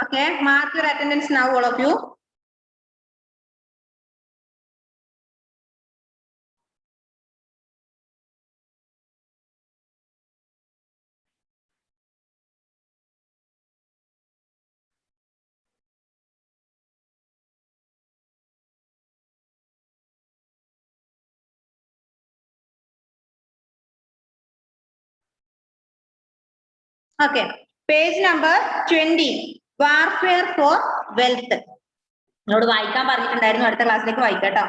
Okay, mark your attendance now, all of you. Okay, page number 20. Warfare for wealth. നോട് വായിക്കാൻ പറഞ്ഞിട്ടുണ്ടായിരുന്നു അടുത്ത ക്ലാസ്സിലേക്ക് വായിക്കാം കേട്ടോ.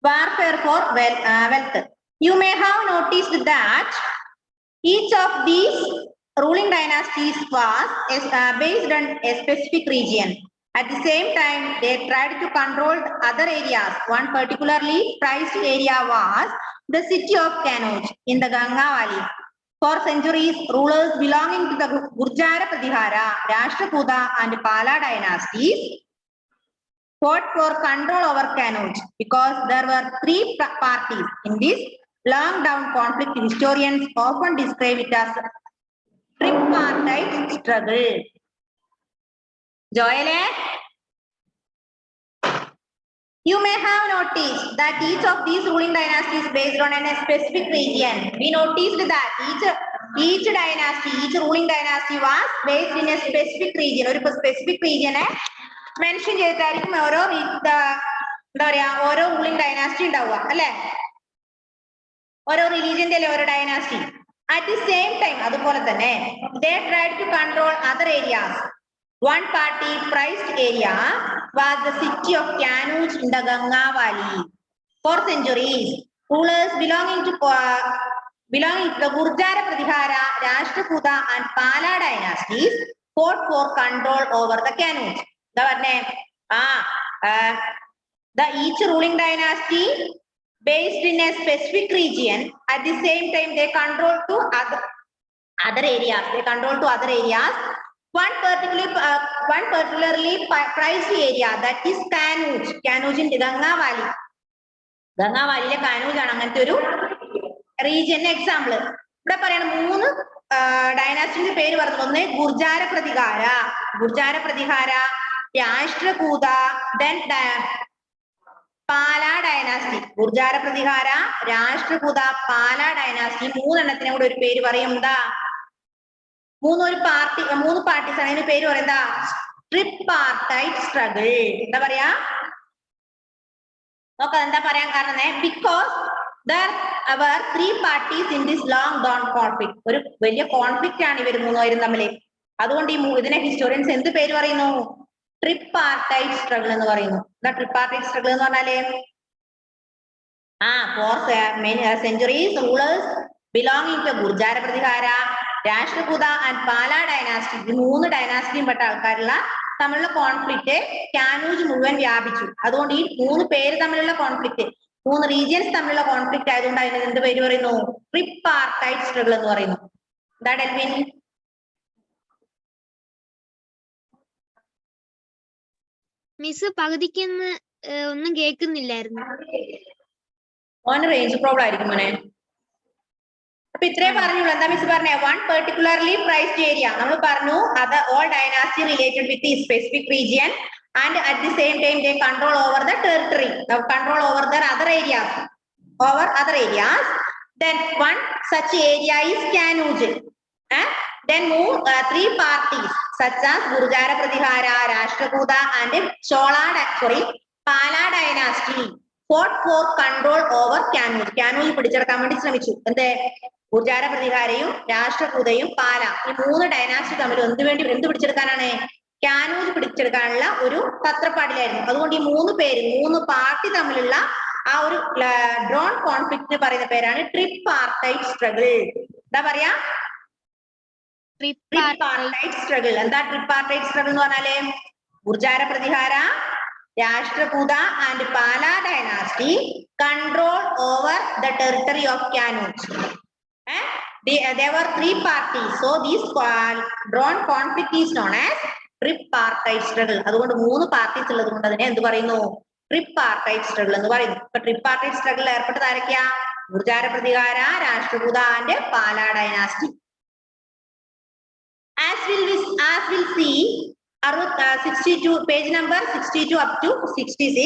Warfare for wealth. You may have noticed that each of these ruling dynasties was based on a specific region. At the same time, they tried to control other areas. One particularly prized area was the city of Kanauj in the Ganga Valley. For centuries, rulers belonging to the Gurjara Pratihara, Rashtrakuta and Pala dynasties fought for control over Kanauj because there were three parties in this long-down conflict. Historians often describe it as tripartite struggle. Joel, you may have noticed that each of these ruling dynasties is based on a specific region. We noticed that each dynasty, each ruling dynasty was based in a specific region. Or specific region mention ചെയ്തായിരിക്കും ഓരോ എന്താ പറയാ ഓരോ ruling dynasty ഉണ്ടാവുക അല്ലെ ഓരോ റിലീജിയന്റെ അല്ലെ ഓരോ dynasty. At the same time, അതുപോലെ തന്നെ they tried to control other areas. One party prized area was the city of Kanauj in the Ganga Valley. For centuries, rulers belonging to the Gurjara Pratihara, Rashtrakuta and Pala dynasties fought for control over the Kanauj. Each ruling dynasty based in a specific region. At the same time, they control to other areas. They control to other areas. One particularly prized area, that is Kanauj. Kanauj in Ganga Valley. Ganga Valley Kanauj ആണ് അങ്ങനത്തെ ഒരു region. Example ഇവിടെ പറയണം മൂന്ന് ഡൈനാസ്റ്റിന്റെ പേര് പറഞ്ഞു. ഒന്ന് Gurjara Pratihara, രാഷ്ട്രകൂത, then പാല dynasty. Gurjara Pratihara, രാഷ്ട്രകൂത, പാല dynasty മൂന്നെണ്ണത്തിനെ കൂടെ ഒരു പേര് പറയും. എന്താ മൂന്ന് പാർട്ടീസ് ആണ്. അതിന് പേര് പറയുന്ന ട്രിപ്പാർട്ടൈറ്റ് സ്ട്രഗിൾ. എന്താ പറയാ നോക്കാം എന്താ പറയാൻ കാരണം. Because there were three parties in this long drawn conflict. ഒരു വലിയ കോൺഫ്ലിക്റ്റ് ആണ് ഇവർ മൂന്നുപേരും തമ്മിൽ. അതുകൊണ്ട് ഇതിനെ ഹിസ്റ്റോറിയൻസ് എന്ത് പേര് പറയുന്നു? ട്രിപ്പാർട്ടൈറ്റ് സ്ട്രഗിൾ എന്ന് പറയുന്നു. എന്താ ട്രിപ്പാർട്ടൈറ്റ് സ്ട്രഗിൾ എന്ന് പറഞ്ഞാല് for many centuries, rulers belonging to Gurjara Pratihara, Rashtrakuta and Pala dynasty, ഈ മൂന്ന് ഡൈനാസ്റ്റിയും പെട്ട ആൾക്കാരുള്ള തമ്മിലുള്ള കോൺഫ്ലിക്റ്റ് കാനൂജ് മുഴുവൻ വ്യാപിച്ചു. അതുകൊണ്ട് ഈ മൂന്ന് പേര് തമ്മിലുള്ള കോൺഫ്ലിക്റ്റ്, മൂന്ന് റീജിയൻസ് തമ്മിലുള്ള കോൺഫ്ലിക്റ്റ് ആയതുകൊണ്ട് അതിന് എന്ത് പേര് പറയുന്നു? ട്രിപ്പാർട്ടൈറ്റ് സ്ട്രഗിൾ എന്ന് പറയുന്നു. എന്താ ഡെൽവിൻ? മിസ് പകുതിക്കൊന്ന് ഒന്നും കേൾക്കുന്നില്ലായിരുന്നു. ഓന് റേഞ്ച് പ്രോബ്ലം ആയിരിക്കും മോനെ. അപ്പൊ ഇത്രേ പറഞ്ഞുള്ളൂ. എന്താ മിസ് പറഞ്ഞേ? One particularly priced area. നമ്മൾ പറഞ്ഞു അത് all dynasty related with the specific region and at the same time they control over the territory, control over there other areas, then one such area is Kanauj. Then three parties such as Gurjara Pratihara, Rashtrakuta and Pala dynasty fought for control over Kanauj. Kanauj പിടിച്ചെടുക്കാൻ വേണ്ടി ശ്രമിച്ചു. എന്ത്? ഗുർജാര പ്രതിഹാരയും രാഷ്ട്രകൂതയും പാല, ഈ മൂന്ന് dynasty തമ്മിൽ എന്ത് പിടിച്ചെടുക്കാനാണ്? കാനൂജ് പിടിച്ചെടുക്കാനുള്ള ഒരു തത്രപ്പാടിലായിരുന്നു. അതുകൊണ്ട് ഈ മൂന്ന് പാർട്ടി തമ്മിലുള്ള ആ ഒരു ഡ്രോൺ കോൺഫ്ലിക്റ്റിന് പറയുന്ന പേരാണ് ട്രിപ്പാർട്ടൈറ്റ് സ്ട്രഗിൾ. എന്താ പറയാ? Tripartite struggle. എന്താ ട്രിപ്പാർട്ടൈറ്റ് സ്ട്രഗിൾ എന്ന് പറഞ്ഞാല്? Gurjara Pratihara, Rashtrakuta and Pala dynasty control over the territory of Kanauj. There were three parties, so this drawn conflict is known as tripartite struggle. അതുകൊണ്ട് മൂന്ന് പാർട്ടീസ് ഉള്ളത് കൊണ്ട് അതിനെ എന്ത് പറയുന്നു? ട്രിപ്പാർട്ടൈറ്റ് സ്ട്രഗിൾ എന്ന് പറയുന്നു. ഇപ്പൊ ട്രിപ്പാർട്ടൈറ്റ് സ്ട്രഗിൾ ഏർപ്പെട്ടത് ആരൊക്കെയാ? Gurjara Pratihara, Rashtrakuta and Pala dynasty. As we'll see, 62, page number 62 up to 66.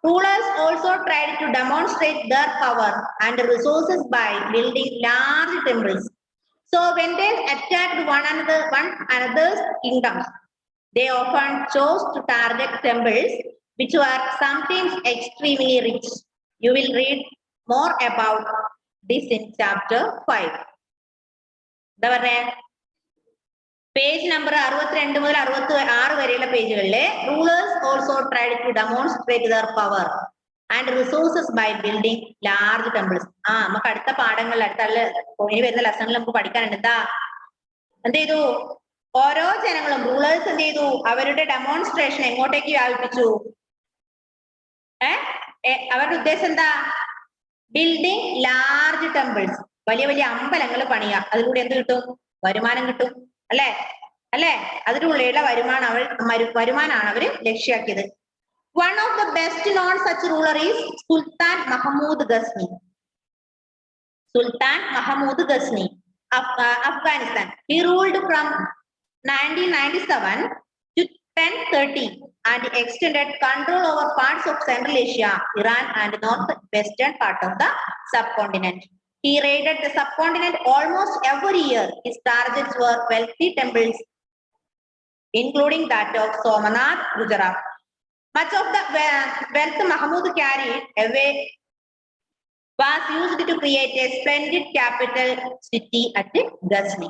Rulers also tried to demonstrate their power and resources by building large temples. So when they attacked one another's kingdoms, they often chose to target temples which were sometimes extremely rich. You will read more about this in chapter 5. എന്താ പറഞ്ഞേ? Page number 62 മുതൽ 66 വരെയുള്ള പേജുകളിലെ rulers also tried to demonstrate their power and resources by building large temples. നമുക്ക് അടുത്ത പാഠങ്ങളിൽ ഇനി വരുന്ന ലെസണിൽ നമുക്ക് പഠിക്കാനുണ്ട്. എന്ത് ചെയ്തു? ഓരോ ജനങ്ങളും റൂളേഴ്സ് എന്ത് ചെയ്തു? അവരുടെ ഡെമോൺസ്ട്രേഷൻ എങ്ങോട്ടേക്ക് വ്യാപിപ്പിച്ചു? അവരുടെ ഉദ്ദേശം എന്താ? ബിൽഡിംഗ് ലാർജ് ടെമ്പിൾസ്, വലിയ വലിയ അമ്പലങ്ങൾ പണിയുക. അതിലൂടെ എന്ത് കിട്ടും? വരുമാനം കിട്ടും. അല്ലേ? അതിലൂടെയുള്ള വരുമാനമാണ് അവര് ലക്ഷ്യമാക്കിയത്. One of the best known such ruler is Sultan Mahmud Ghazni. Sultan Mahmud Ghazni, Afghanistan. He ruled from 1997 to 1030 and extended control over parts of Central Asia, Iran and northwestern part of the subcontinent. He raided the subcontinent almost every year. His targets were wealthy temples, including that of Somanath, Gujarat. Much of the wealth Mahmud carried away was used to create a splendid capital city at Ghazni.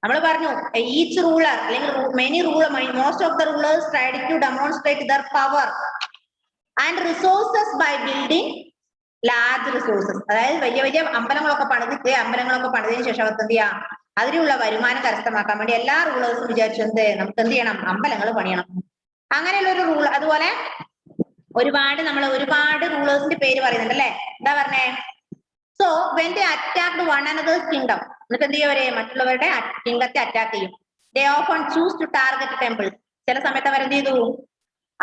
നമ്മൾ പറഞ്ഞു, each ruler അല്ലെങ്കിൽ most of the rulers tried to demonstrate their power and resources by building large resources. അതായത് വലിയ വലിയ അമ്പലങ്ങളൊക്കെ പണിതതിനു ശേഷം അവർക്ക് എന്ത് ചെയ്യാം? അതിലുള്ള വരുമാനം കരസ്ഥമാക്കാൻ വേണ്ടി എല്ലാ റൂളേഴ്സും വിചാരിച്ചു നമുക്ക് എന്ത് ചെയ്യണം? അമ്പലങ്ങൾ പണിയണം. അങ്ങനെയുള്ള ഒരു റൂൾ. അതുപോലെ ഒരുപാട് റൂളേഴ്സിന്റെ പേര് പറയുന്നുണ്ട് അല്ലെ? എന്താ പറഞ്ഞേ? So when they attacked one another's kingdom, എന്നിട്ട് എന്ത് ചെയ്യും? അവരെ മറ്റുള്ളവരുടെ കിങ്ഡത്തെ അറ്റാക്ക് ചെയ്യും. They often choose to target temples. ചില സമയത്ത് അവരെന്ത് ചെയ്തു?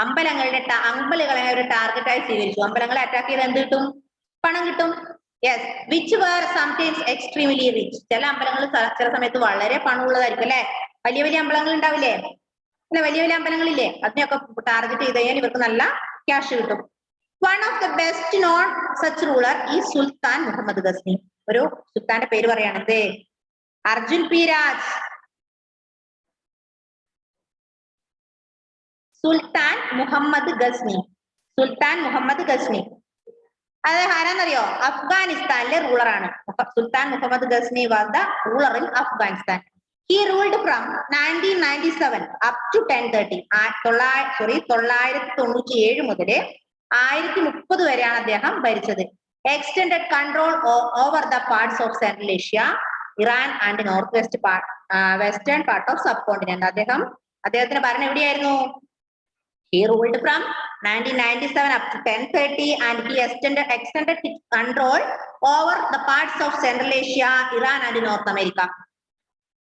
അമ്പലങ്ങളെ ഒരു ടാർഗറ്റായി സ്വീകരിച്ചു. അമ്പലങ്ങളെ അറ്റാക്ക് ചെയ്ത് എന്ത് കിട്ടും? പണം കിട്ടും. Yes, which were sometimes extremely rich. ചില അമ്പലങ്ങൾ ചില സമയത്ത് വളരെ പണമുള്ളതായിരിക്കും അല്ലെ? വലിയ വലിയ അമ്പലങ്ങൾ ഉണ്ടാവില്ലേ? അല്ലെ? വലിയ വലിയ അമ്പലങ്ങളില്ലേ? അതിനെയൊക്കെ ടാർഗറ്റ് ചെയ്ത് കഴിഞ്ഞാൽ ഇവർക്ക് നല്ല ക്യാഷ് കിട്ടും. One of the best known such ruler ഈ സുൽത്താൻ മുഹമ്മദ് ഗസ്നി. ഒരു സുൽത്താന്റെ പേര് പറയുകയാണെന്ത്? അർജുൻ പി രാജ്. സുൽത്താൻ മുഹമ്മദ് ഗസ്നി. അത് ആരാന്നറിയോ? അഫ്ഗാനിസ്ഥാനിലെ റൂളറാണ്. Sultan Muhammad Ghazni was the ruler in Afghanistan. He ruled from 1997 up to 1030. 997 മുതൽ 1030 വരെയാണ് അദ്ദേഹം ഭരിച്ചത്. Extended control over the parts of Central Asia, Iran and western part of subcontinent. അദ്ദേഹത്തിന്റെ ഭരണം എവിടെയായിരുന്നു? He ruled from 1997 up to 1030 and he extended his control over the parts of Central Asia, Iran and North America.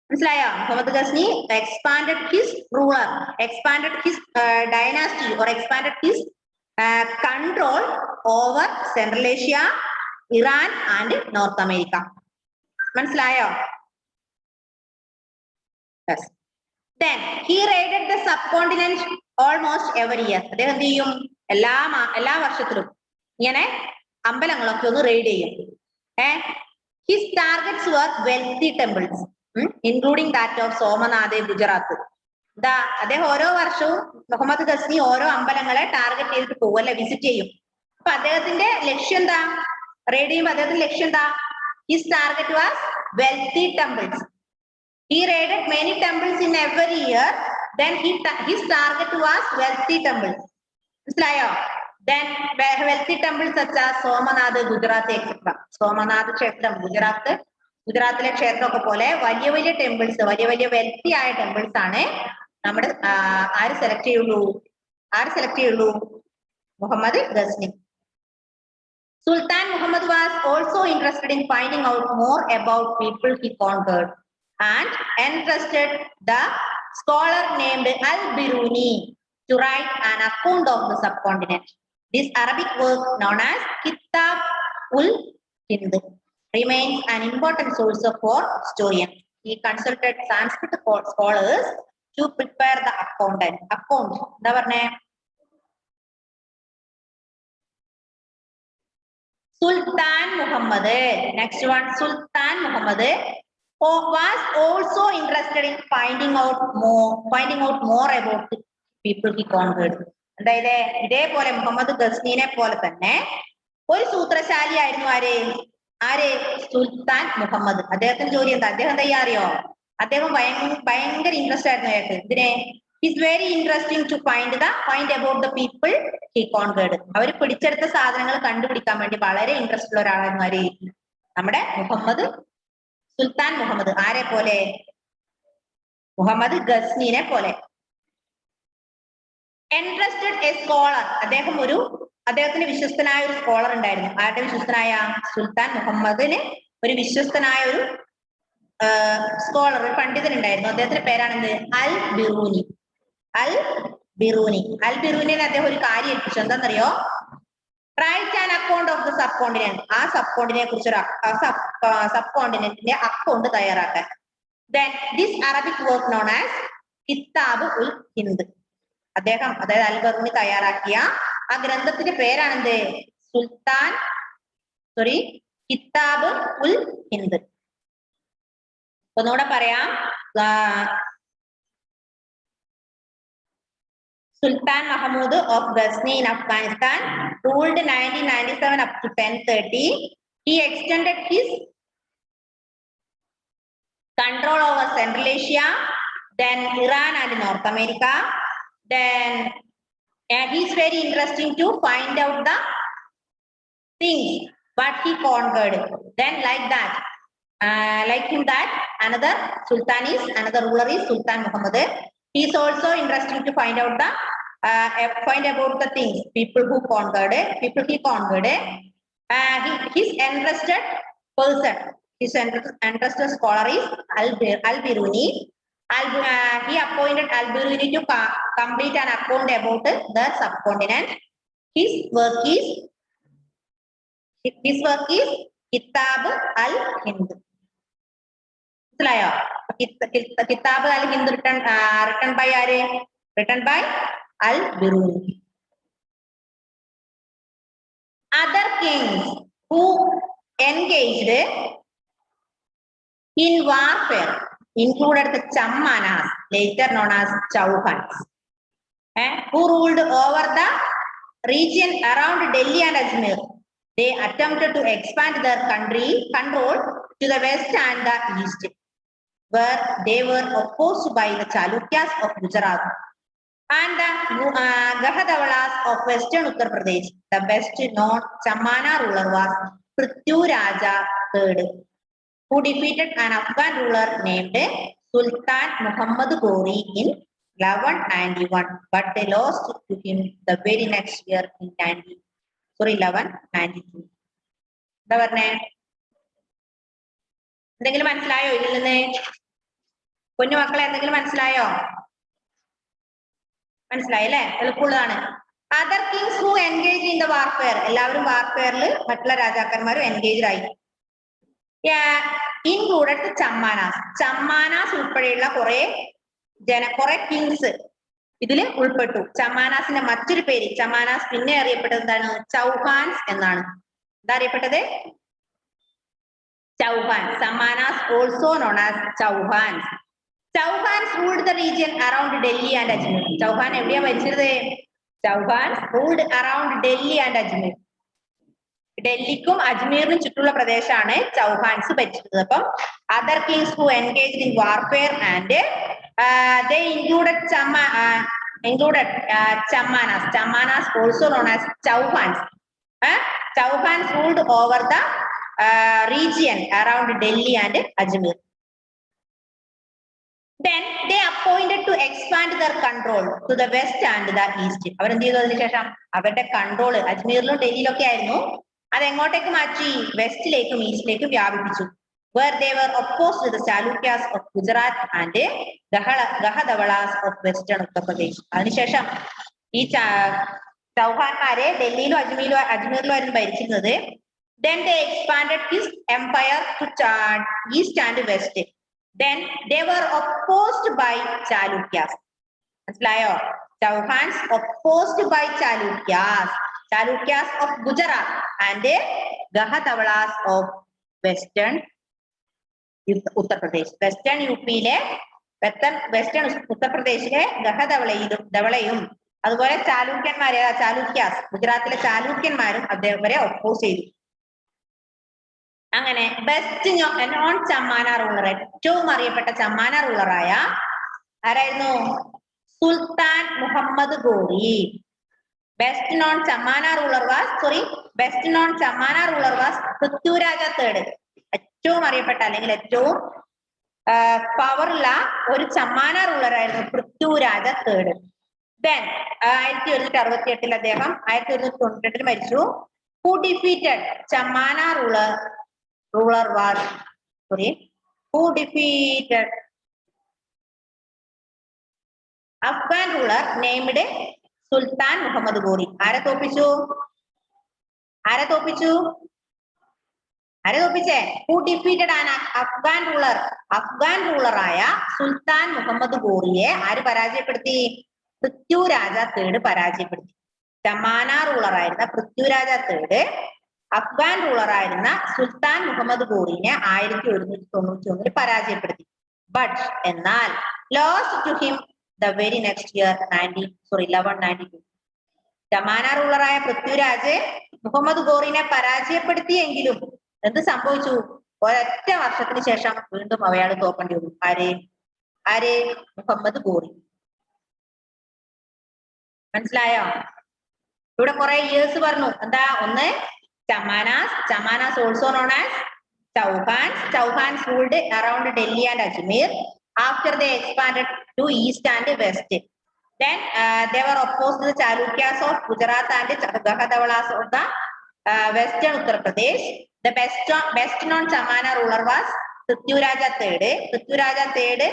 മനസ്സിലായോ? Muhammad Ghazni expanded his dynasty or expanded his control over Central Asia, Iran and North America. മനസ്സിലായോ? Yes. Then he raided the subcontinent almost every year. അദ്ദേഹം എന്ത് ചെയ്യും? എല്ലാ വർഷത്തിലും ഇങ്ങനെ അമ്പലങ്ങളൊക്കെ ഒന്ന് raid ചെയ്യും. His targets were wealthy temples, including that of Somanath, Gujarat. അദ്ദേഹം ഓരോ വർഷവും മുഹമ്മദ് ഗസ്നി ഓരോ അമ്പലങ്ങളെ ടാർഗറ്റ് ചെയ്തിട്ട് പോകും അല്ലെ? വിസിറ്റ് ചെയ്യും. അപ്പൊ അദ്ദേഹത്തിന്റെ ലക്ഷ്യം എന്താ? റെയ്ഡ് ചെയ്യുമ്പോൾ അദ്ദേഹത്തിന്റെ ലക്ഷ്യം എന്താ? His target was wealthy temples. He raided many temples in every year. Then his target was wealthy temples. മനസ്സിലായോ? Then wealthy temples such as Somanath, Gujarat, etc. Somanath ക്ഷേത്രം ഗുജറാത്തിലെ ക്ഷേത്രമൊക്കെ പോലെ വലിയ വലിയ ടെമ്പിൾസ്, വലിയ വെൽത്തി ആയ ടെമ്പിൾസ് ആണ് നമ്മുടെ ആര് സെലക്ട് ചെയ്യുള്ളൂ? Muhammad Ghazni. Sultan Muhammad was also interested in finding out more about people he conquered and entrusted the scholar named Al-Biruni to write an account of the subcontinent. This Arabic work, known as Kitab-ul-Hind, remains an important source for historians. he consulted Sanskrit scholars to prepare the account. എന്താ പറഞ്ഞേ? Sultan Muhammad. Next one, Sultan Muhammad was also interested in finding out more about the people he conquered. അതായത് ഇതേപോലെ മുഹമ്മദ് ഗസ്നീനെ പോലെ തന്നെ ഒരു സൂത്രശാലിയായിരുന്നു ആര് സുൽത്താൻ മുഹമ്മദ്. അദ്ദേഹത്തിന്റെ ജോലി എന്താ? അദ്ദേഹം അറിയോ? അദ്ദേഹം ഭയങ്കര ഇൻട്രസ്റ്റ് ആയിരുന്നു അയാൾക്ക്. ഇതിനെ is very interesting to find about the people he conquered. അവർ പിടിച്ചെടുത്ത സാധനങ്ങൾ കണ്ടുപിടിക്കാൻ വേണ്ടി വളരെ ഇൻട്രസ്റ്റ് ഉള്ള ഒരാളായിരുന്നു ആര്? നമ്മുടെ മുഹമ്മദ്, സുൽത്താൻ മുഹമ്മദ്. ആരെ പോലെ? മുഹമ്മദ് ഗസ്നീനെ പോലെ. Entrusted a scholar. അദ്ദേഹത്തിന് വിശ്വസ്തനായ ഒരു സ്കോളർ ഉണ്ടായിരുന്നു. ആരുടെ വിശ്വസ്തനായ? സുൽത്താൻ മുഹമ്മദിന് ഒരു വിശ്വസ്തനായ ഒരു സ്കോളർ, ഒരു പണ്ഡിതൻ ഉണ്ടായിരുന്നു. അദ്ദേഹത്തിന്റെ പേരാണെന്ത്? അൽ ബിറൂനിനെ അദ്ദേഹം ഒരു കാര്യം ഏൽപ്പിച്ചു. എന്താണെന്നറിയോ? Write an account of the subcontinent. ആ സബ് കോണ്ടിനെ കുറിച്ച് സബ് കോണ്ടിനെന്റിന്റെ അക്കൗണ്ട് തയ്യാറാക്കാൻ. Then this Arabic work known as കിതാബ് ഉൽ ഹിന്ദ്. അദ്ദേഹം, അതായത് അൽ ബറൂനി തയ്യാറാക്കിയ ആ ഗ്രന്ഥത്തിന്റെ പേരാണെന്ത്? കിതാബ് ഉൽ ഹിന്ദ്. ഒന്നുകൂടെ പറയാം. Sultan Mahmud of Ghazni in Afghanistan ruled 1997 up to 1030. He extended his control over Central Asia, then Iran and North America. Then he is very interesting to find out the things what he conquered. Then like him that another ruler is Sultan Muhammad. He is also interesting to find out about the things, people he conquered. His interested person, his interested scholar is Al-Biruni. He appointed Al-Biruni to complete an account about the subcontinent. His work is Kitab al-Hind. Kitab al-Hind written by Al-Biruni. Other kings who engaged in warfare included the Chammanas, later known as Chauhans, who ruled over the region around Delhi and Ajmer. They attempted to expand their control to the west and the east, where they were opposed by the Chalukyas of Gujarat and the Gahadawalas of western Uttar Pradesh. The best known Chammana ruler was Prithviraja III, who defeated an Afghan ruler named Sultan Muhammad Ghori in 1191, but they lost to him the very next year in 1192. എന്താ പറഞ്ഞേ? എന്തെങ്കിലും മനസ്സിലായോ? ഇല്ലെന്ന് കുഞ്ഞു മക്കളെ എന്തെങ്കിലും മനസ്സിലായോ? മനസ്സിലായല്ലേ? എളുപ്പമുള്ളതാണ്. Other kings who engage in the warfare. എല്ലാവരും വാർഫെയറിൽ മറ്റുള്ള രാജാക്കന്മാരും എൻഗേജ് ആയി. ഇൻക്ലൂഡഡ് ചമ്മാനാസ് ഉൾപ്പെടെയുള്ള കുറെ കിങ്സ് ഇതില് ഉൾപ്പെട്ടു. ചമ്മാനാസിന്റെ മറ്റൊരു പേര്, ചമ്മാനാസ് പിന്നെ അറിയപ്പെട്ടത് എന്താണ്? ചൗഹാൻസ് എന്നാണ്. എന്താ അറിയപ്പെട്ടത്? Chauhans. Sammanas also known as Chauhans. Chauhans ruled the region around Delhi and Ajmer. Chauhan എവിടെയാ ഭരിച്ചത്? Chauhans ruled around Delhi and Ajmer. ഡൽഹിക്കും അജ്മീറിനും ചുറ്റുള്ള പ്രദേശമാണ് ചൗഹാൻസ് ഭരിച്ചത്. അപ്പം other kings who engage in warfare and they included Chammanas. Chammanas also known as Chauhans. Chauhans ruled over the region around Delhi and Ajmer. Then they appointed to expand their control to the west and the east. അവർ എന്ത് ചെയ്തു? അതിനുശേഷം അവരുടെ control അജ്മീറിലും ഡൽഹിയിലൊക്കെ ആയിരുന്നു. അത് എങ്ങോട്ടേക്ക് മാറ്റി? വെസ്റ്റിലേക്കും ഈസ്റ്റിലേക്കും വ്യാപിപ്പിച്ചു. Where they were opposed to the Chalukyas of Gujarat and Gahadawalas of western Uttar Pradesh. അതിനുശേഷം ഈ ചൗഹാന്മാരെ ഡൽഹിയിലും അജ്മീറിലും ആയിരുന്നു ഭരിച്ചിരുന്നത്. Then they expanded his empire to east and west. Then they were opposed by Chalukyas. മനസ്സിലായോ? Chauhans opposed by Chalukyas. Chalukyas of Gujarat and Gahadavalas of Western Uttar Pradesh. Western UP-യിലെ western ഉത്തർപ്രദേശിലെ ധവളയും അതുപോലെ ചാലൂക്യന്മാരെ ചാലൂക്യാസ് ഗുജറാത്തിലെ ചാലൂക്യന്മാരും അദ്ദേഹവരെ ഒപ്പോസ് ചെയ്തു. അങ്ങനെ best known Chahamana ruler, ഏറ്റവും അറിയപ്പെട്ട ചമ്മാന റൂളറായ ആരായിരുന്നു? Sultan Muhammad Ghori. Best known Chahamana ruler was Prithviraja third. ഏറ്റവും അറിയപ്പെട്ട അല്ലെങ്കിൽ ഏറ്റവും പവറുള്ള ഒരു ചമ്മാന റൂളർ ആയിരുന്നു പൃഥ്വിരാജ തേർഡ്. ദെൻ 1168 അദ്ദേഹം 1198 മരിച്ചു. Who defeated Chahamana ruler was who defeated Afghan ruler named Sultan Muhammad Ghori. ആരെ തോപ്പിച്ചു? Who defeated an Afghan ruler? Afghan ruler ആയ സുൽത്താൻ മുഹമ്മദ് ഗോറിയെ ആര് പരാജയപ്പെടുത്തി? പൃഥ്വിരാജ തേർഡ് പരാജയപ്പെടുത്തി. ചമ്മാന റൂളർ ആയിരുന്ന പൃഥ്വിരാജ തേർഡ് അഫ്ഗാൻ റൂളർ ആയിരുന്ന സുൽത്താൻ മുഹമ്മദ് ഗോറിനെ 1191 പരാജയപ്പെടുത്തി. ബട്ട് എന്നാൽ lost to him the very next year 1192. Chahamana റൂളറായ പൃഥ്വിരാജ് മുഹമ്മദ് ഗോറിനെ പരാജയപ്പെടുത്തിയെങ്കിലും എന്ത് സംഭവിച്ചു? ഒരൊറ്റ വർഷത്തിന് ശേഷം വീണ്ടും അയാൾ തോക്കേണ്ടി വന്നു. ആര്? മുഹമ്മദ് ഗോറി. മനസ്സിലായോ? ഇവിടെ കുറെ ഇയേഴ്സ് പറഞ്ഞു. എന്താ? ഒന്ന് Chamanas also known as Chauhans ruled around Delhi and Ajmer. After they expanded to east and west, then they were opposed to the Chalukyas of Gujarat and Gahadavalas of the western Uttar Pradesh. The best known Chamana ruler was Prithviraja III. Prithviraja III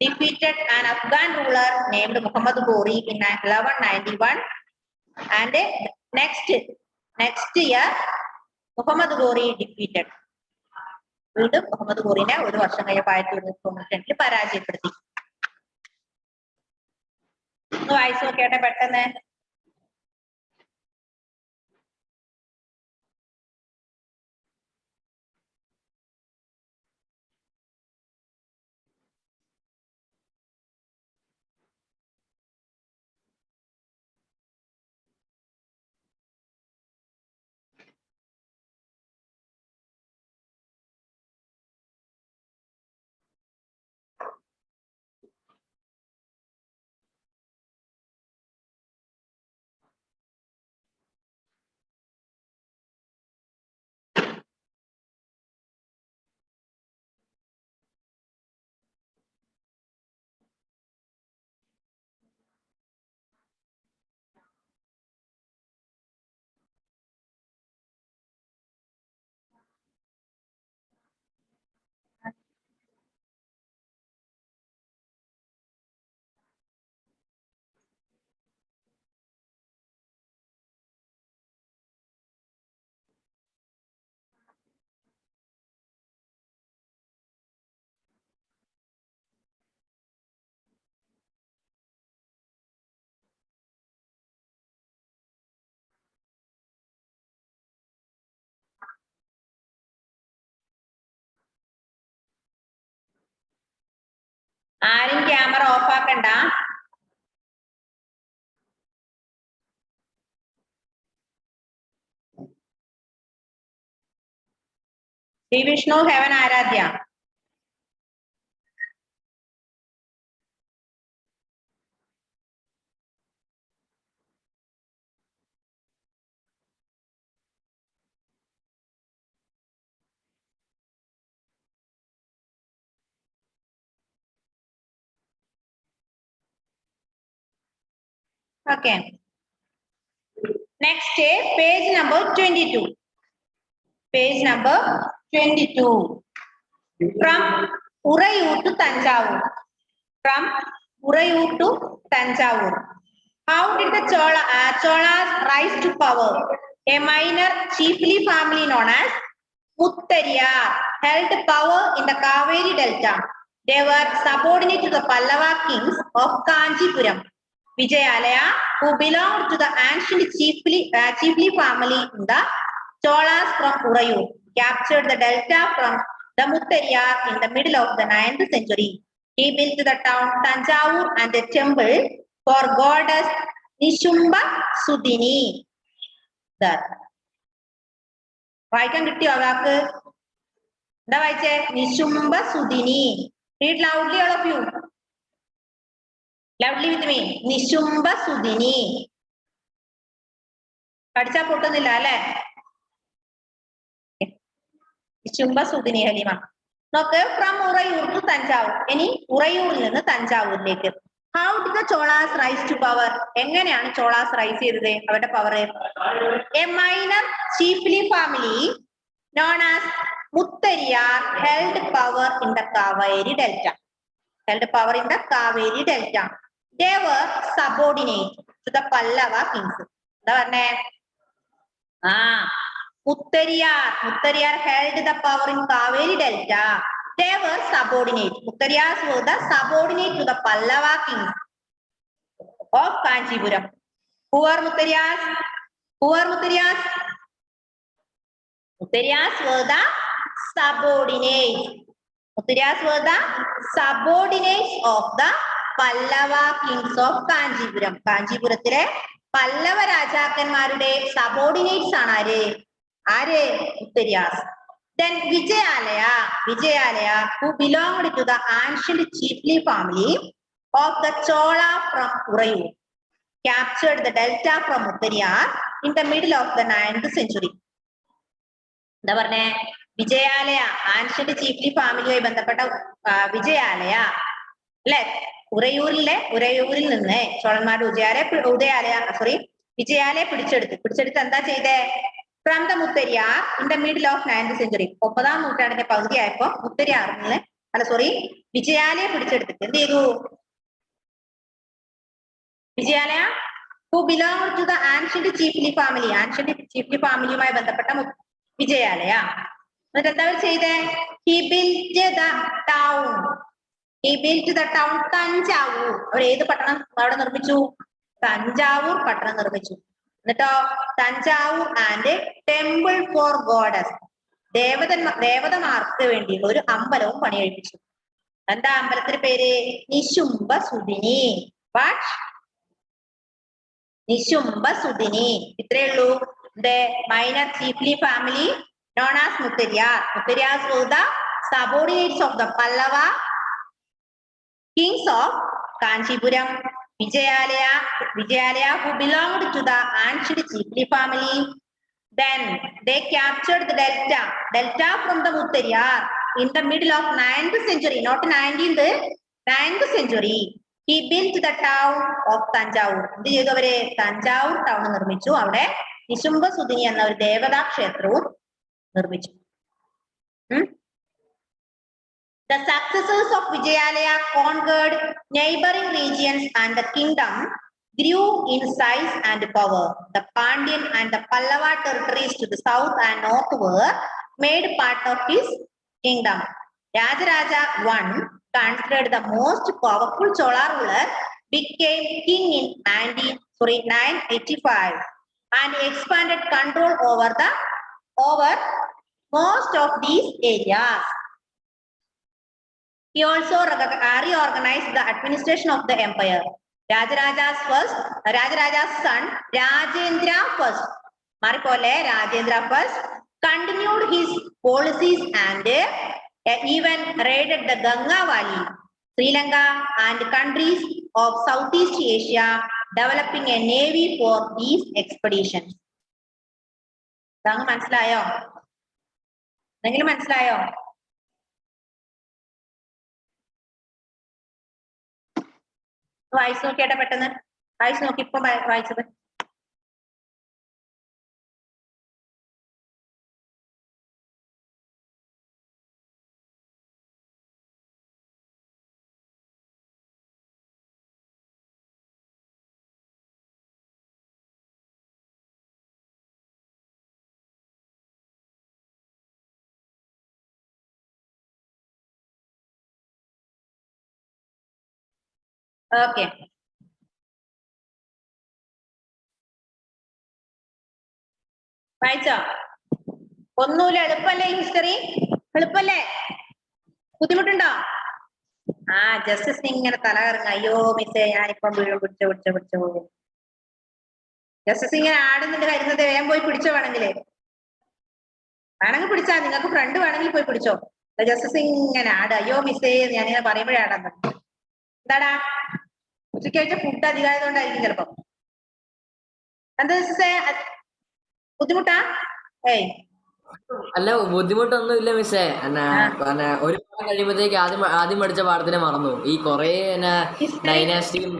defeated an Afghan ruler named Muhammad Ghori in 1191, and next year Muhammad Ghori defeated. വീണ്ടും മുഹമ്മദ് ഗോറിനെ ഒരു വർഷം കഴിയുമ്പോൾ 1192 പരാജയപ്പെടുത്തി. ഒന്ന് വായിച്ചു നോക്കിയാട്ടെ പെട്ടെന്ന്. ആരും camera off ആക്കണ്ട. Sree Vishnu Heaven Aaradhya. Okay. Next, page number 22. Page number 22. From Urayur to Tanjavur. From Urayur to Tanjavur. How did the Cholas rise to power? A minor chiefly family known as Muttariyar held power in the Kaveri Delta. They were subordinate to the Pallava kings of Kanchipuram. Vijayalaya, who belonged to the ancient chiefly family in the Cholas from Urayur, captured the delta from the Muttariyar in the middle of the 9th century. He built the town Tanjavur and a temple for goddess Nishumba Sudini. That. വായിക്കാൻ കിട്ടിയോ വാക്ക്? എന്താ വായിച്ചേ? നിശുംബ Sudini. Read loudly, all of you. Loudly with me. നിശുംബ Sudini. പഠിച്ചാ പൊട്ടുന്നില്ല അല്ലെ? നിശുംബ സുദിനി ഹലീമ. നോക്ക്, from Uraiyur to Thanjavur. ഇനി ഉറയൂരിൽ നിന്ന് തഞ്ചാവൂരിലേക്ക്. How did the Cholas rise to power? എങ്ങനെയാണ് ചോളാസ് റൈസ് ചെയ്തത് അവരുടെ power? A minor chiefly family known as Muttariyar held power in the Kaveri Delta. Held power in the Kaveri Delta. They were subordinate to the Pallava kings. എന്താ പറഞ്ഞേ? Muttariyar held the power in Kaveri Delta. They were subordinate. Muttariyars were the subordinate to the Pallava kings of Kanchipuram. Who are Muttariyars? Who are Muttariyars? Muttariyars were the subordinates. Muttariyars were the subordinates of the Pallava kings of Kanchipuram. കാഞ്ചീപുരത്തിലെ Pallava രാജാക്കന്മാരുടെ subordinates ആണ് ആര്? ആര്? Muttariyars. Then Vijayalaya, who belonged to the ancient chiefly family of the Chola from Urayur, captured the delta from Muttariyar in the middle of the 9th century. എന്താ പറഞ്ഞേ? വിജയാലയ, ancient chiefly ഫാമിലിയുമായി ബന്ധപ്പെട്ട വിജയാലയ അല്ലെ? ഉറയൂരിൽ നിന്ന് ചോളന്മാരുടെ വിജയാലയെ പിടിച്ചെടുത്ത് എന്താ ചെയ്തേ? From the Muttariyar in the middle of 9th century. 9ാം നൂറ്റാണ്ടിന്റെ പകുതിയായപ്പോ വിജയാലയെ പിടിച്ചെടുത്തിട്ട് എന്ത് ചെയ്തു? വിജയാലയ who belonged to the ancient chiefly family, ഫാമിലിയുമായി ബന്ധപ്പെട്ട വിജയാലയ. എന്നിട്ട് എന്താ ചെയ്തേ? He built the town Thanjavur. അവർ ഏത് പട്ടണം അവിടെ നിർമ്മിച്ചു? തഞ്ചാവൂർ പട്ടണം നിർമ്മിച്ചു. എന്നിട്ടോ Thanjavur and temple for goddess, ദേവതമാർക്ക് വേണ്ടിയുള്ള ഒരു അമ്പലവും പണികഴിപ്പിച്ചു. എന്താ അമ്പലത്തിന്റെ പേര്? Nishumbhasudini. What? Nishumbhasudini. ഇത്രയേ ഉള്ളൂ. The minor chiefly family known as Muttariyars were the subordinates of the Pallava kings of Kanchipuram. Vijayalaya, who belonged to the ancient chiefly family. Then they captured the delta from the Muttariyar in the middle of 9th century, not 19th, 9th century. He built the town of Tanjavur. എന്ത് ചെയ്തു അവര്? Thanjavur town നിർമ്മിച്ചു. അവിടെ നിശുംബ സുദിനി എന്ന ഒരു ദേവതാ ക്ഷേത്രവും നിർമ്മിച്ചു. The successors of Vijayalaya conquered neighboring regions and the kingdom grew in size and power. The Pandyan and the Pallava territories to the south and north were made part of his kingdom. Rajaraja I, considered the most powerful Chola ruler, became king in 985 and expanded control over most of these areas. He also reorganized the administration of the empire. Rajaraja's son Rajendra I continued his policies and even raided the Ganga Valley, Sri Lanka and countries of Southeast Asia, developing a navy for these expeditions. മനസ്സിലായോ? എന്തെങ്കിലും മനസ്സിലായോ? വായിച്ചു നോക്കിയാട്ടെ പെട്ടെന്ന്. വായിച്ചു നോക്കി. ഇപ്പൊ വായിച്ചത് okay, വായിച്ചോ? ഒന്നുമില്ല, എളുപ്പല്ലേ ഹിസ്റ്ററി? എളുപ്പല്ലേ? ബുദ്ധിമുട്ടുണ്ടോ? ആ ജസ്റ്റിസ് ഇങ്ങനെ തല കറങ്ങ, അയ്യോ മിസ്സേ ഞാനിപ്പം വീഴും, പിടിച്ചോ പോകും. ജസ്റ്റിസ് ഇങ്ങനെ ആടുന്നുണ്ട് കരുതുന്നത്, വേഗം പോയി പിടിച്ചോ വേണമെങ്കിൽ പിടിച്ചാ, നിങ്ങൾക്ക് ഫ്രണ്ട് വേണമെങ്കിൽ പോയി പിടിച്ചോ. ജസ്റ്റിസ് ഇങ്ങനെ ആട്, അയ്യോ മിസ്സേ ഞാനിങ്ങനെ പറയുമ്പോഴേ ആടാൻ. എന്താടാ ഉച്ചയ്ക്ക് കഴിച്ച ഫുഡ് അധികമായതുകൊണ്ടായിരിക്കും ചിലപ്പോ. എന്താ ജസ്റ്റിസേ ബുദ്ധിമുട്ടാ? ഏയ് അല്ല, ബുദ്ധിമുട്ടൊന്നും ഇല്ല മിസ്സേ. ഒരു പാഠം കഴിയുമ്പോഴത്തേക്ക് ആദ്യം പഠിച്ച പാഠത്തിനെ മറന്നു. ഈ കൊറേ ഡൈനാസ്റ്റിയും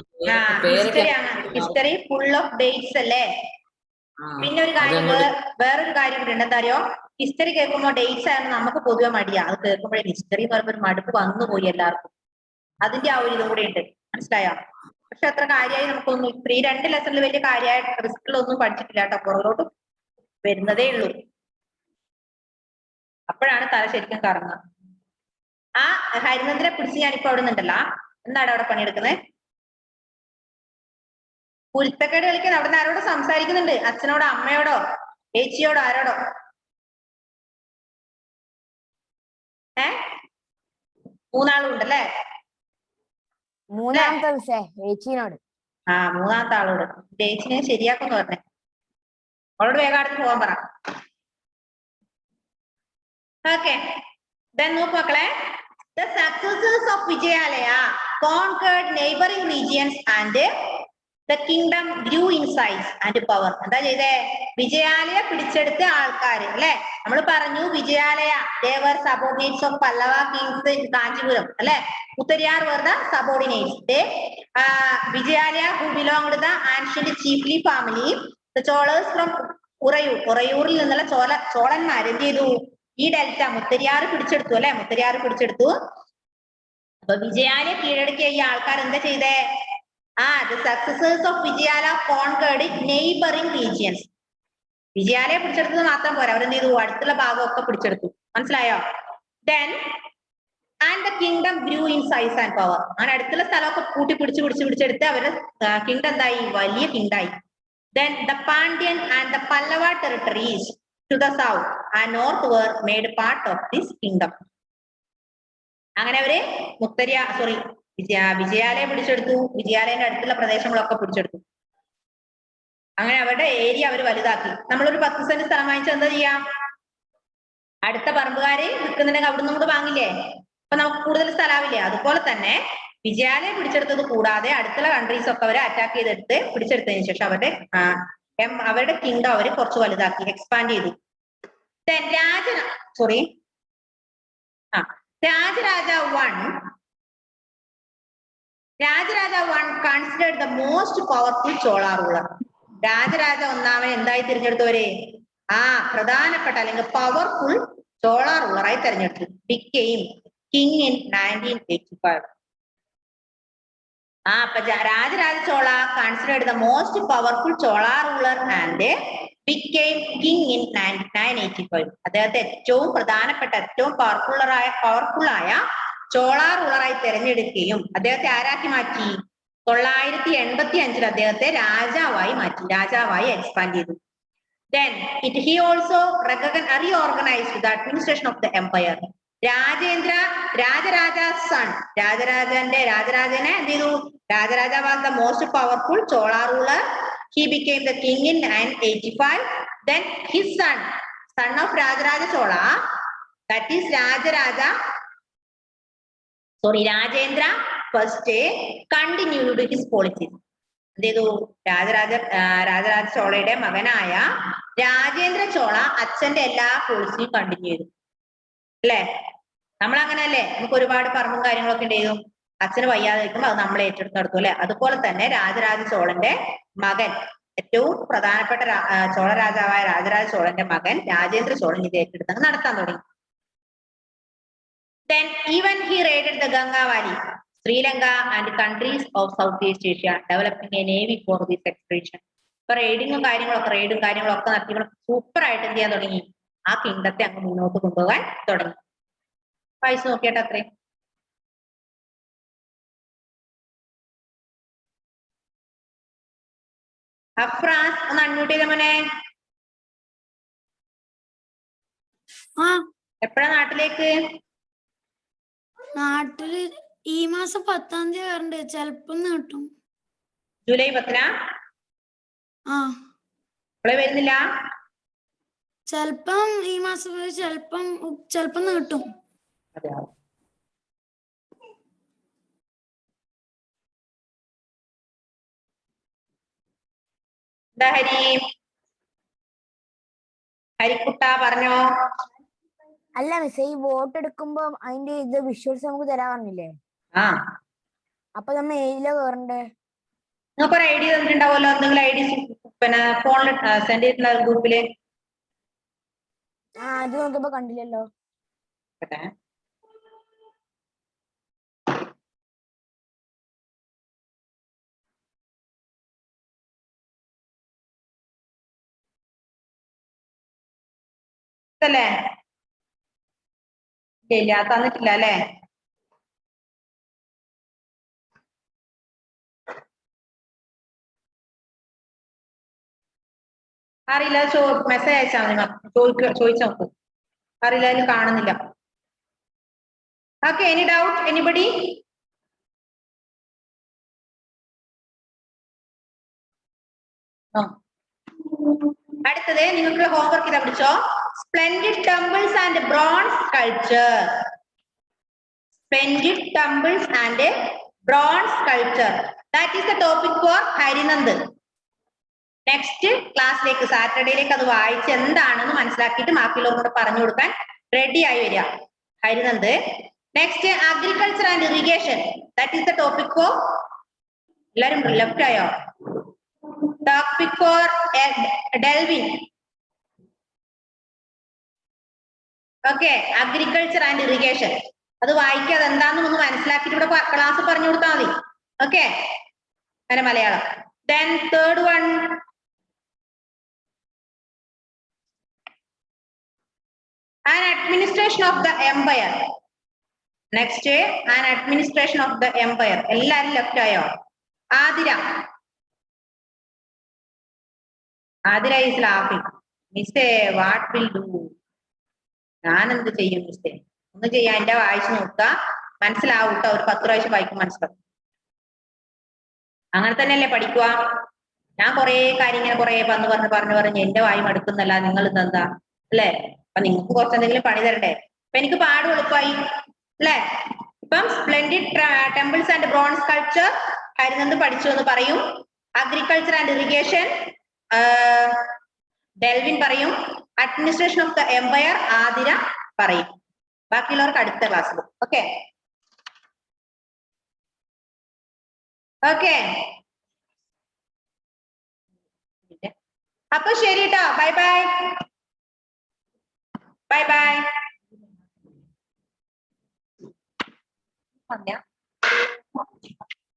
പേരൊക്കെ ഹിസ്റ്ററി ഫുൾ ഓഫ് ഡേറ്റ്സ് അല്ലേ? പിന്നെ ഒരു കാര്യം, വേറൊരു കാര്യം കൂടി ഉണ്ട്. എന്താ അറിയോ? ഹിസ്റ്ററി കേൾക്കുമ്പോൾ ഡേറ്റ്സ് ആയിരുന്നു നമുക്ക് പൊതുവെ മടിയാ. അത് കേൾക്കുമ്പോഴേ ഹിസ്റ്ററി എന്ന് പറയുമ്പോൾ ഒരു മടുപ്പ് വന്നുപോയി എല്ലാവർക്കും. അതിന്റെ ആ ഒരു ഇതും കൂടി ഉണ്ട്, മനസ്സിലായോ? പക്ഷെ അത്ര കാര്യമായി നമുക്കൊന്നും ഈ 2 ലെസണിൽ വലിയ കാര്യമായിട്ട് റിസ്കിലൊന്നും പഠിച്ചിട്ടില്ല കേട്ടോ. പുറകോട്ട് വരുന്നതേ ഉള്ളൂ. അപ്പോഴാണ് തല ശരിക്കും കറങ്ങുക. ആ ഹരിനന്ദിനെ പിടിച്ച് ഞാനിപ്പോ അവിടെ നിന്നുണ്ടല്ലോ, എന്താണ് അവിടെ പണിയെടുക്കുന്നത്? കുരുത്തക്കേട് കളിക്കാൻ അവിടെ നിന്ന് ആരോട് സംസാരിക്കുന്നുണ്ട്? അച്ഛനോടോ അമ്മയോടോ ചേച്ചിയോടോ ആരോടോ? 3 ആളും ഉണ്ടല്ലേ? മൂന്നാമത്തെ ദിവസേ ചേച്ചീനോട്. ആ 3ാമത്തെ ആളോട്. ചേച്ചിനെ ശരിയാക്കുന്നു പറഞ്ഞേ, അവളോട് വേഗം അടുത്ത് പോകാൻ പറ. ഓക്കെ, നോക്ക് മക്കളെ. The successors of Vijayalaya conquered neighboring regions and the kingdom grew in size and power. എന്താ ചെയ്തേ? വിജയാലയ പിടിച്ചെടുത്ത ആൾക്കാർ അല്ലെ? നമ്മൾ പറഞ്ഞു വിജയാലയ they were subordinates of Pallava kings in Kanchipuram അല്ലെ? Muttariar were the subordinates. Vijayalaya who belonged to the ancient chiefly family, the Cholas from ഉറയൂരിൽ നിന്നുള്ള ചോളന്മാർ എന്ത് ചെയ്തു? ഈ ഡെൽറ്റ മുത്തരിയാറ് പിടിച്ചെടുത്തു അല്ലെ? മുത്തരിയാറ് പിടിച്ചെടുത്തു. അപ്പൊ വിജയാലയ കീഴടക്കിയ ഈ ആൾക്കാർ എന്താ ചെയ്തേ? the successors of Vijayalaya conquered neighboring regions. വിജയാലയ പിടിച്ചെടുത്തത് മാത്രം പോരാ, അവരെന്ത് ചെയ്തു? അടുത്തുള്ള ഭാഗമൊക്കെ പിടിച്ചെടുത്തു. മനസ്സിലായോ? Then and the kingdom grew in size and power. അങ്ങനെ അടുത്തുള്ള സ്ഥലമൊക്കെ കൂട്ടി പിടിച്ചെടുത്ത് അവരുടെ കിങ്ഡം എന്തായി? വലിയ കിങ്ഡായി. Then the Pandyan and the Pallava territories to the south and north were made part of this kingdom. അങ്ങനെ അവര് വിജയാലയ പിടിച്ചെടുത്തു. വിജയാലയന്റെ അടുത്തുള്ള പ്രദേശങ്ങളൊക്കെ പിടിച്ചെടുത്തു. അങ്ങനെ അവരുടെ ഏരിയ അവർ വലുതാക്കി. നമ്മളൊരു 10 സെന്റ് സ്ഥലം വാങ്ങിച്ചാൽ എന്താ ചെയ്യാം? അടുത്ത പറമ്പുകാര് നിൽക്കുന്നുണ്ടെങ്കിൽ അവിടെ നിന്നും കൂടെ വാങ്ങില്ലേ? അപ്പൊ നമുക്ക് കൂടുതൽ സ്ഥലമാവില്ലേ? അതുപോലെ തന്നെ വിജയാലയ പിടിച്ചെടുത്തത് കൂടാതെ അടുത്തുള്ള കൺട്രീസ് ഒക്കെ അവരെ അറ്റാക്ക് ചെയ്തെടുത്ത് പിടിച്ചെടുത്തതിന് ശേഷം അവരുടെ കിങ്ഡം അവര് കുറച്ച് വലുതാക്കി, എക്സ്പാൻഡ് ചെയ്തു. Rajaraja 1 considered the most powerful Chola ruler. Rajaraja 1 എന്തായി തിരഞ്ഞെടുത്തവരെ? പ്രധാനപ്പെട്ട അല്ലെങ്കിൽ പവർഫുൾ ചോള റൂളറായി തിരഞ്ഞെടുത്തു. became king in 1985. അപ്പൊ Rajaraja Chola considered the most powerful Chola ruler and became king in 1985. അദ്ദേഹത്തെ ഏറ്റവും പ്രധാനപ്പെട്ട ഏറ്റവും പവർഫുൾ ആയ ചോള റൂളറായി തിരഞ്ഞെടുക്കുകയും അദ്ദേഹത്തെ ആരാക്കി മാറ്റി? 985 അദ്ദേഹത്തെ രാജാവായി മാറ്റി, രാജാവായി എക്സ്പാൻഡ് ചെയ്തു. Then he also reorganized the administration of the empire. രാജരാജാ's son, രാജരാജനെ എന്ത് ചെയ്തു? Rajaraja was the most powerful Chola ruler. He became the king in 985. Then his son of Rajaraja Chola, that is Rajendra first, continued his policies. എന്ത് ചെയ്തു? രാജരാജ ചോളയുടെ മകനായ രാജേന്ദ്ര ചോള അച്ഛന്റെ എല്ലാ പോളിസിയും continue ചെയ്തു അല്ലെ? നമ്മൾ അങ്ങനെയല്ലേ? നമുക്ക് ഒരുപാട് പറമ്പും കാര്യങ്ങളൊക്കെ ഉണ്ടായിരുന്നു. അച്ഛന് വയ്യാതെ നിൽക്കുമ്പോൾ അത് നമ്മൾ ഏറ്റെടുത്ത് നടത്തും അല്ലെ? അതുപോലെ തന്നെ രാജരാജ ചോളന്റെ മകൻ, ഏറ്റവും പ്രധാനപ്പെട്ട ചോള രാജാവായ രാജരാജ ചോളന്റെ മകൻ രാജേന്ദ്ര ചോളൻ ഇത് ഏറ്റെടുത്ത് നടത്താൻ തുടങ്ങി. Then even he raided the Ganga Valley, Sri Lanka and countries of Southeast Asia, developing a navy for this expedition. ഇപ്പൊ റെയ്ഡും കാര്യങ്ങളൊക്കെ നടത്തി സൂപ്പർ ആയിട്ട് എന്ത് ചെയ്യാൻ തുടങ്ങി? ആ കിങ്ഡത്തെ അങ്ങ് മുന്നോട്ട് കൊണ്ടുപോകാൻ തുടങ്ങി. വായിച്ചു നോക്കിയിട്ട് അത്രയും അഫ്രാസ് ഒന്ന് അൺമ്യൂട്ട് ചെയ്ത മോനെ. ആ എപ്പോഴാ നാട്ടിലേക്ക്? നാട്ടില് ഈ മാസം 10-ാം തീയതി വരണ്ട്. ചെലപ്പം കിട്ടും. ജൂലൈ 10-നാ? ആ ഇവിടെ വരുന്നില്ല. ചെലപ്പം ഈ മാസം ചെലപ്പം കിട്ടും. എന്താ ഹരിക്കുട്ട പറഞ്ഞോ. അല്ല മിസ്, ഈ വോട്ട് എടുക്കുമ്പോ അതിന്റെ ഇത് വിഷ്വൽസ് നമുക്ക് തരാൻ പറഞ്ഞില്ലേ? ആ അപ്പൊ നമ്മ ഏതിലാ കേറണ്ടേ? നിങ്ങൾക്ക് ഒരു ഐഡി തന്നിട്ടുണ്ടാവുമല്ലോ, എന്തെങ്കിലും ഐഡി പിന്നെ ഫോണിൽ സെൻഡ് ചെയ്തിട്ടുണ്ടാവും ഗ്രൂപ്പില്. ആ അത് നോക്കിയപ്പോ കണ്ടില്ലല്ലോ. അല്ലേ? ഇല്ല തന്നിട്ടില്ല അല്ലേ? അറിയില്ല, മെസ്സേജ് അയച്ചാൽ മതി. ചോദിച്ചു നോക്കൂ. അറിയില്ല, അതിൽ കാണുന്നില്ല. Okay, any doubt anybody? അടുത്തത് നിങ്ങൾക്ക് ഹോംവർക്ക് ഇതാ പിടിച്ചോ. Splendid temples and bronze sculpture. Splendid temples and bronze sculpture, that is the topic four Harinand. Next ക്ലാസ്സിലേക്ക്, സാറ്റർഡേയിലേക്ക് അത് വായിച്ച് എന്താണെന്ന് മനസ്സിലാക്കിയിട്ട് ബാക്കിയുള്ളവരോട് പറഞ്ഞു കൊടുക്കാൻ റെഡി ആയി വരിക Harinand. Next agriculture and irrigation, that is the topic four, എല്ലാരും ലെഫ്റ്റ് ആയോ? Topic four Delvin. Okay, agriculture and irrigation അത് വായിക്കാതെ എന്താണെന്ന് ഒന്ന് മനസ്സിലാക്കിയിട്ട് ഇവിടെ ക്ലാസ് പറഞ്ഞു കൊടുത്താൽ മതി. ഓക്കെ, അങ്ങനെ Malayalam. Then third one, an administration of the empire. Next, an administration of the empire. എല്ലാരും ലെഫ്റ്റ് ആയോ? ആതിര. Athira is laughing. മിസ്സേ വാട്ട് വിൽ ഡു? ഞാൻ എന്ത് ചെയ്യും മിസ്സേ? ഒന്ന് ചെയ്യാൻ എന്റെ വായിച്ചു നോക്കുക, മനസ്സിലാവും കേട്ടോ. ഒരു 10 പ്രാവശ്യം വായിക്കും മനസ്സിലാവും. അങ്ങനെ തന്നെയല്ലേ പഠിക്കുക. ഞാൻ കുറെ കാര്യം ഇങ്ങനെ കുറെ പറഞ്ഞു എന്റെ വായി മടുക്കുന്നല്ല. നിങ്ങൾ ഇതെന്താ അല്ലേ? അപ്പൊ നിങ്ങൾക്ക് കുറച്ച് എന്തെങ്കിലും പണി തരണ്ടേ? അപ്പൊ എനിക്ക് പാടും എളുപ്പമായി അല്ലേ? ഇപ്പം splendid temples and bronze sculpture Harinand പഠിച്ചു എന്ന് പറയും. അഗ്രികൾച്ചർ ആൻഡ് ഇറിഗേഷൻ ഡെൽവിൻ പറയും. Administration of the empire Athira പറയും. ബാക്കിയുള്ളവർക്ക് അടുത്ത ക്ലാസ്സിൽ. ഓക്കെ ഓക്കെ, അപ്പൊ ശരി കേട്ടോ. Bye bye bye by.